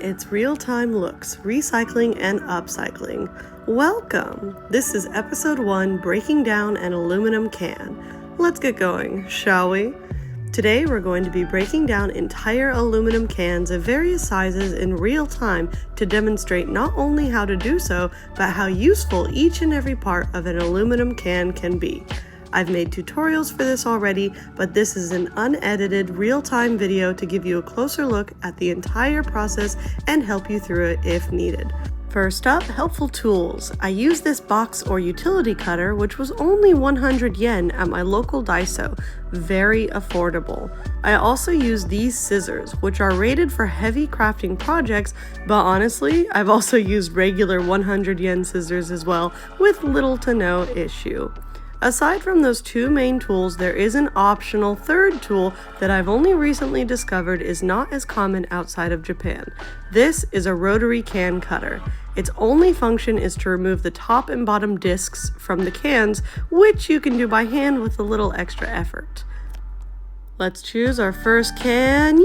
it's Real-Time Looks, Recycling and Upcycling. Welcome! This is episode 1, Breaking Down an Aluminum Can. Let's get going, shall we? Today we're going to be breaking down entire aluminum cans of various sizes in real time to demonstrate not only how to do so, but how useful each and every part of an aluminum can be. I've made tutorials for this already, but this is an unedited real-time video to give you a closer look at the entire process and help you through it if needed. First up, helpful tools. I use this box or utility cutter, which was only 100 yen at my local Daiso. Very affordable. I also use these scissors, which are rated for heavy crafting projects, but honestly, I've also used regular 100 yen scissors as well, with little to no issue. Aside from those two main tools, there is an optional third tool that I've only recently discovered is not as common outside of Japan. This is a rotary can cutter. Its only function is to remove the top and bottom discs from the cans, which you can do by hand with a little extra effort. Let's choose our first can.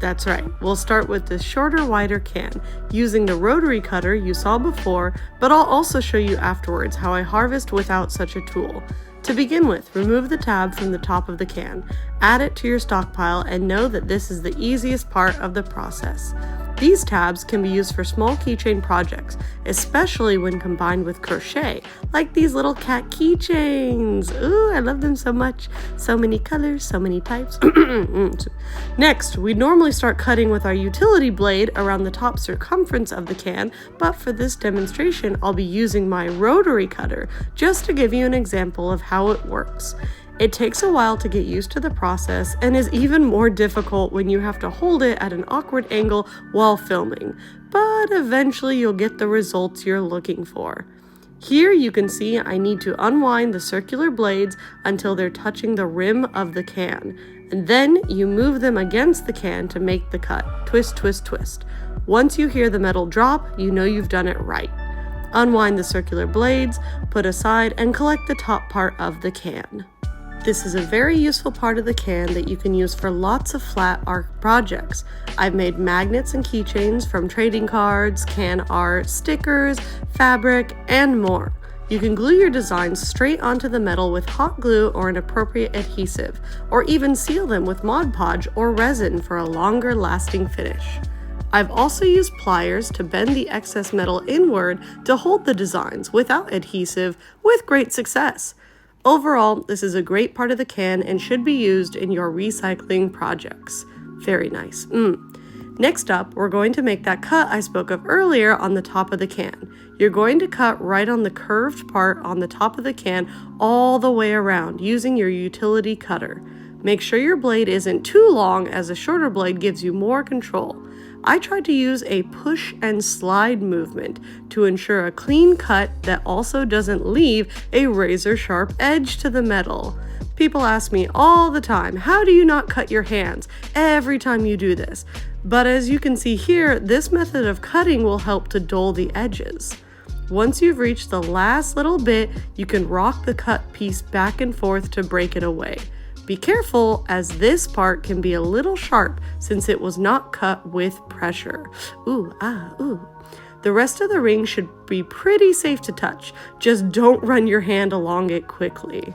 That's right, we'll start with the shorter, wider can, using the rotary cutter you saw before, but I'll also show you afterwards how I harvest without such a tool. To begin with, remove the tab from the top of the can, add it to your stockpile, and know that this is the easiest part of the process. These tabs can be used for small keychain projects, especially when combined with crochet, like these little cat keychains. Ooh, I love them so much. So many colors, so many types. Next, we normally start cutting with our utility blade around the top circumference of the can, but for this demonstration, I'll be using my rotary cutter, just to give you an example of how it works. It takes a while to get used to the process and is even more difficult when you have to hold it at an awkward angle while filming, but eventually you'll get the results you're looking for. Here you can see I need to unwind the circular blades until they're touching the rim of the can, and then you move them against the can to make the cut. Twist, twist, twist. Once you hear the metal drop, you know you've done it right. Unwind the circular blades, put aside, and collect the top part of the can. This is a very useful part of the can that you can use for lots of flat art projects. I've made magnets and keychains from trading cards, can art, stickers, fabric, and more. You can glue your designs straight onto the metal with hot glue or an appropriate adhesive, or even seal them with Mod Podge or resin for a longer lasting finish. I've also used pliers to bend the excess metal inward to hold the designs without adhesive with great success. Overall, this is a great part of the can and should be used in your recycling projects. Very nice. Next up, we're going to make that cut I spoke of earlier on the top of the can. You're going to cut right on the curved part on the top of the can all the way around using your utility cutter. Make sure your blade isn't too long, as a shorter blade gives you more control. I tried to use a push and slide movement to ensure a clean cut that also doesn't leave a razor sharp edge to the metal. People ask me all the time, how do you not cut your hands every time you do this? But as you can see here, this method of cutting will help to dull the edges. Once you've reached the last little bit, you can rock the cut piece back and forth to break it away. Be careful, as this part can be a little sharp since it was not cut with pressure. The rest of the ring should be pretty safe to touch. Just don't run your hand along it quickly.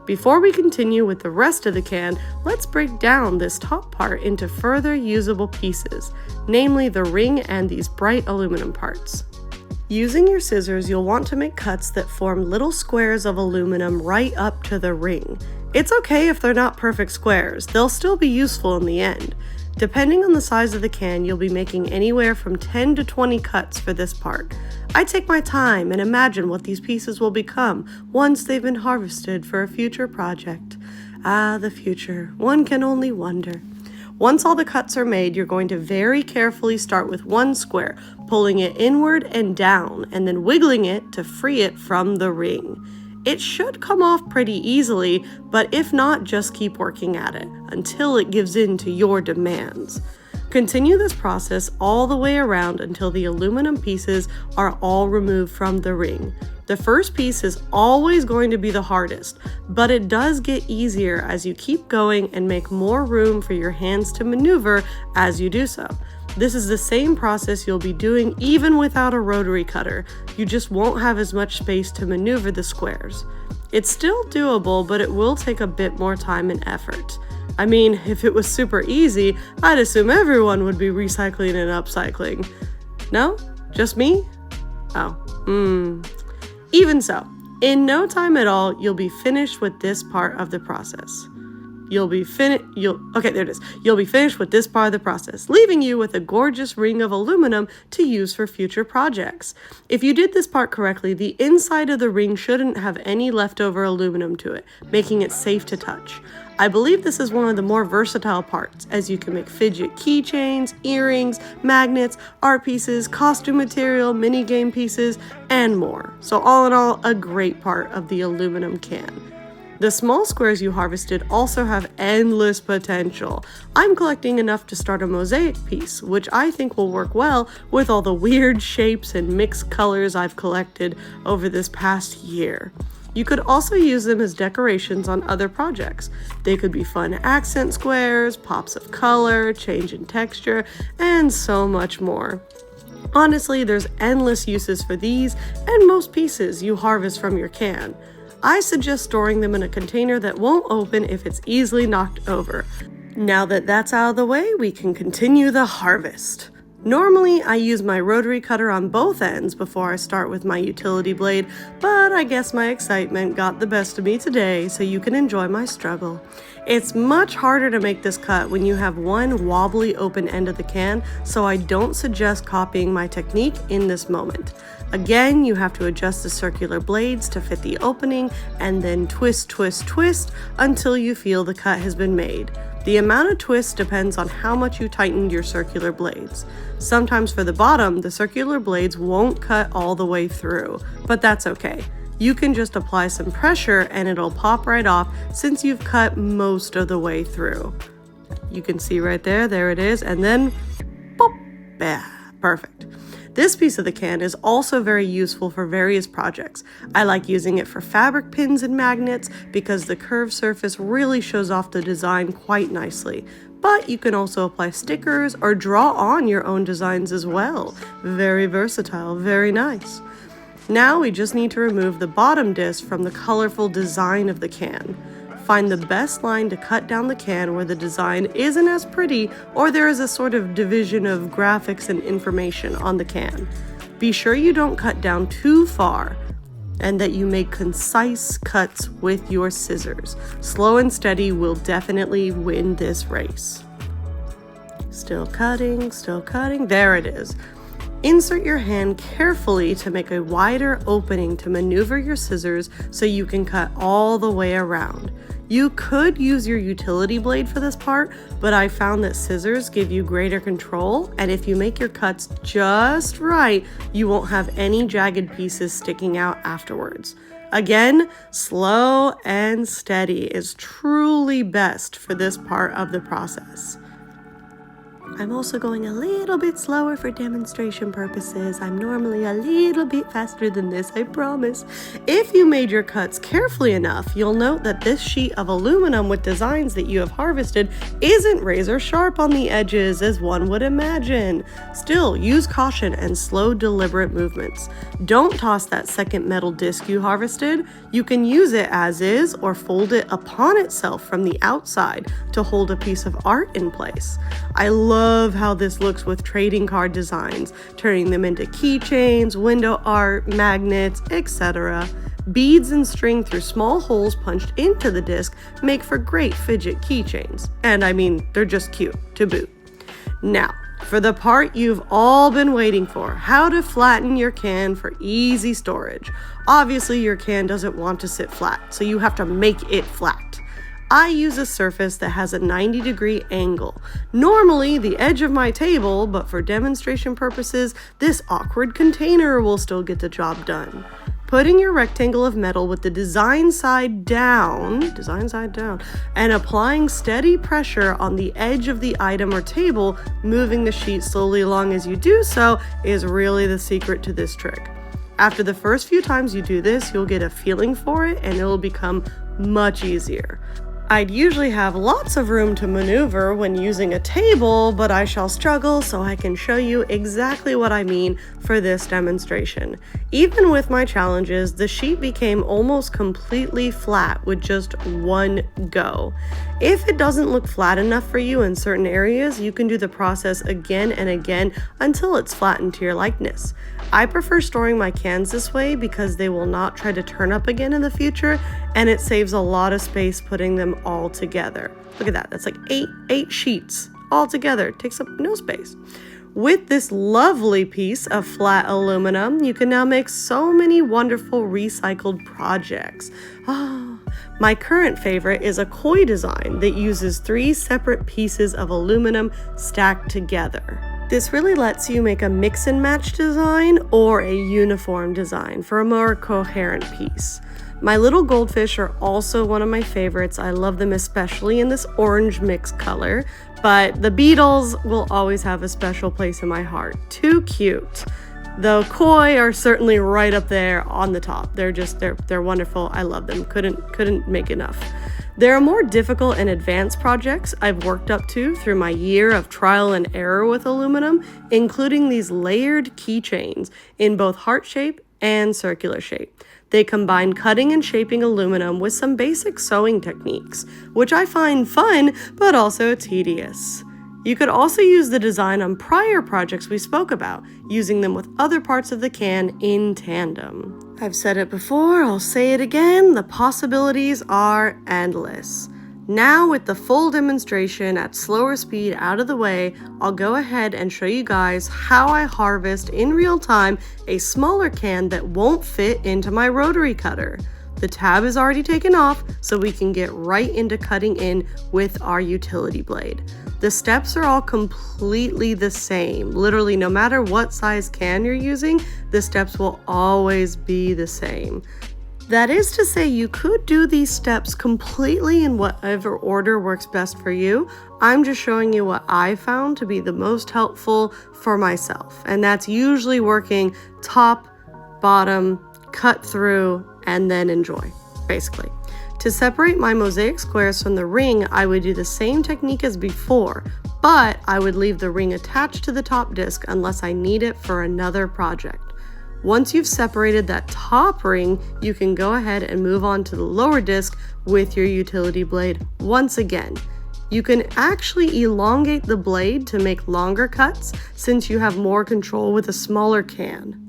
Before we continue with the rest of the can, let's break down this top part into further usable pieces, namely the ring and these bright aluminum parts. Using your scissors, you'll want to make cuts that form little squares of aluminum right up to the ring. It's okay if they're not perfect squares, they'll still be useful in the end. Depending on the size of the can, you'll be making anywhere from 10 to 20 cuts for this part. I take my time and imagine what these pieces will become once they've been harvested for a future project. The future, one can only wonder. Once all the cuts are made, you're going to very carefully start with one square, pulling it inward and down, and then wiggling it to free it from the ring. It should come off pretty easily, but if not, just keep working at it until it gives in to your demands. Continue this process all the way around until the aluminum pieces are all removed from the ring. The first piece is always going to be the hardest, but it does get easier as you keep going and make more room for your hands to maneuver as you do so. This is the same process you'll be doing even without a rotary cutter. You just won't have as much space to maneuver the squares. It's still doable, but it will take a bit more time and effort. I mean, if it was super easy, I'd assume everyone would be recycling and upcycling. No? Just me? Oh, Even so, in no time at all, you'll be finished with this part of the process. You'll be finished with this part of the process, leaving you with a gorgeous ring of aluminum to use for future projects. If you did this part correctly, the inside of the ring shouldn't have any leftover aluminum to it, making it safe to touch. I believe this is one of the more versatile parts, as you can make fidget keychains, earrings, magnets, art pieces, costume material, mini game pieces, and more. So all in all, a great part of the aluminum can. The small squares you harvested also have endless potential. I'm collecting enough to start a mosaic piece, which I think will work well with all the weird shapes and mixed colors I've collected over this past year. You could also use them as decorations on other projects. They could be fun accent squares, pops of color, change in texture, and so much more. Honestly, there's endless uses for these and most pieces you harvest from your can. I suggest storing them in a container that won't open if it's easily knocked over. Now that that's out of the way, we can continue the harvest. Normally, I use my rotary cutter on both ends before I start with my utility blade, but I guess my excitement got the best of me today, so you can enjoy my struggle. It's much harder to make this cut when you have one wobbly open end of the can, so I don't suggest copying my technique in this moment. Again, you have to adjust the circular blades to fit the opening and then twist, twist, twist until you feel the cut has been made. The amount of twist depends on how much you tightened your circular blades. Sometimes for the bottom, the circular blades won't cut all the way through, but that's okay. You can just apply some pressure and it'll pop right off since you've cut most of the way through. You can see right there it is, and then pop, perfect. This piece of the can is also very useful for various projects. I like using it for fabric pins and magnets because the curved surface really shows off the design quite nicely. But you can also apply stickers or draw on your own designs as well. Very versatile, very nice. Now we just need to remove the bottom disc from the colorful design of the can. Find the best line to cut down the can where the design isn't as pretty or there is a sort of division of graphics and information on the can. Be sure you don't cut down too far and that you make concise cuts with your scissors. Slow and steady will definitely win this race. Still cutting, there it is. Insert your hand carefully to make a wider opening to maneuver your scissors so you can cut all the way around. You could use your utility blade for this part, but I found that scissors give you greater control, and if you make your cuts just right, you won't have any jagged pieces sticking out afterwards. Again, slow and steady is truly best for this part of the process. I'm also going a little bit slower for demonstration purposes. I'm normally a little bit faster than this, I promise. If you made your cuts carefully enough, you'll note that this sheet of aluminum with designs that you have harvested isn't razor sharp on the edges as one would imagine. Still, use caution and slow, deliberate movements. Don't toss that second metal disc you harvested. You can use it as is or fold it upon itself from the outside to hold a piece of art in place. I love how this looks with trading card designs, turning them into keychains, window art, magnets, etc. Beads and string through small holes punched into the disc make for great fidget keychains. And I mean, they're just cute to boot. Now, for the part you've all been waiting for, how to flatten your can for easy storage. Obviously, your can doesn't want to sit flat, so you have to make it flat. I use a surface that has a 90-degree angle. Normally the edge of my table, but for demonstration purposes, this awkward container will still get the job done. Putting your rectangle of metal with the design side down, and applying steady pressure on the edge of the item or table, moving the sheet slowly along as you do so, is really the secret to this trick. After the first few times you do this, you'll get a feeling for it and it will become much easier. I'd usually have lots of room to maneuver when using a table, but I shall struggle so I can show you exactly what I mean for this demonstration. Even with my challenges, the sheet became almost completely flat with just one go. If it doesn't look flat enough for you in certain areas, you can do the process again and again until it's flattened to your likeness. I prefer storing my cans this way because they will not try to turn up again in the future, and it saves a lot of space putting them all together. Look at that, that's like eight sheets all together. It takes up no space. With this lovely piece of flat aluminum, you can now make so many wonderful recycled projects. My current favorite is a koi design that uses 3 separate pieces of aluminum stacked together. This really lets you make a mix and match design or a uniform design for a more coherent piece. My little goldfish are also one of my favorites. I love them especially in this orange mix color, but the beetles will always have a special place in my heart. Too cute. The koi are certainly right up there on the top. They're wonderful. I love them. Couldn't make enough. There are more difficult and advanced projects I've worked up to through my year of trial and error with aluminum, including these layered keychains in both heart shape and circular shape. They combine cutting and shaping aluminum with some basic sewing techniques, which I find fun but also tedious. You could also use the design on prior projects we spoke about, using them with other parts of the can in tandem. I've said it before, I'll say it again, the possibilities are endless. Now with the full demonstration at slower speed out of the way, I'll go ahead and show you guys how I harvest in real time a smaller can that won't fit into my rotary cutter. The tab is already taken off, so we can get right into cutting in with our utility blade. The steps are all completely the same. Literally, no matter what size can you're using, the steps will always be the same. That is to say, you could do these steps completely in whatever order works best for you. I'm just showing you what I found to be the most helpful for myself, and that's usually working top, bottom, cut through, and then enjoy, basically. To separate my mosaic squares from the ring, I would do the same technique as before, but I would leave the ring attached to the top disc unless I need it for another project. Once you've separated that top ring, you can go ahead and move on to the lower disc with your utility blade once again. You can actually elongate the blade to make longer cuts since you have more control with a smaller can.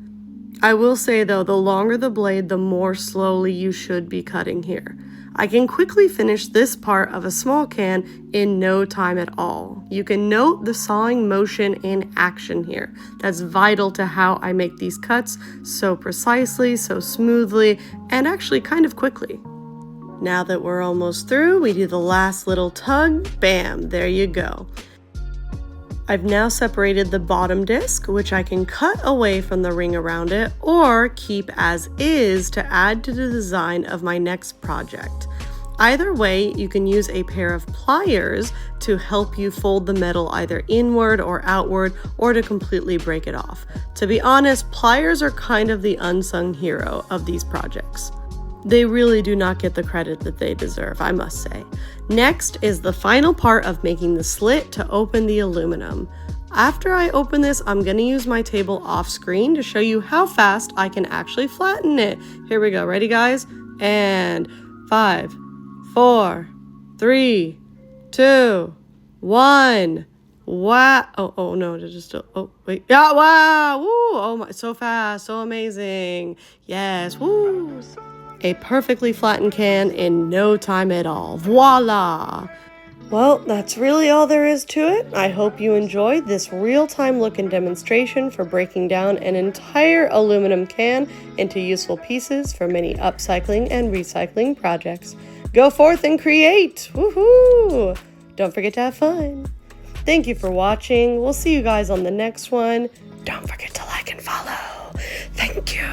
I will say though, the longer the blade, the more slowly you should be cutting here. I can quickly finish this part of a small can in no time at all. You can note the sawing motion in action here. That's vital to how I make these cuts so precisely, so smoothly, and actually kind of quickly. Now that we're almost through, we do the last little tug. Bam, there you go. I've now separated the bottom disc, which I can cut away from the ring around it or keep as is to add to the design of my next project. Either way, you can use a pair of pliers to help you fold the metal either inward or outward, or to completely break it off. To be honest, pliers are kind of the unsung hero of these projects. They really do not get the credit that they deserve, I must say. Next is the final part of making the slit to open the aluminum. After I open this, I'm going to use my table off screen to show you how fast I can actually flatten it. Here we go. Ready, guys? And 5, 4, 3, 2, 1. Wow. Oh no, oh wait. Yeah, wow. Woo. Oh my, so fast, so amazing. Yes. Woo. A perfectly flattened can in no time at all. Voila! Well, that's really all there is to it. I hope you enjoyed this real-time look and demonstration for breaking down an entire aluminum can into useful pieces for many upcycling and recycling projects. Go forth and create! Woohoo! Don't forget to have fun. Thank you for watching. We'll see you guys on the next one. Don't forget to like and follow. Thank you.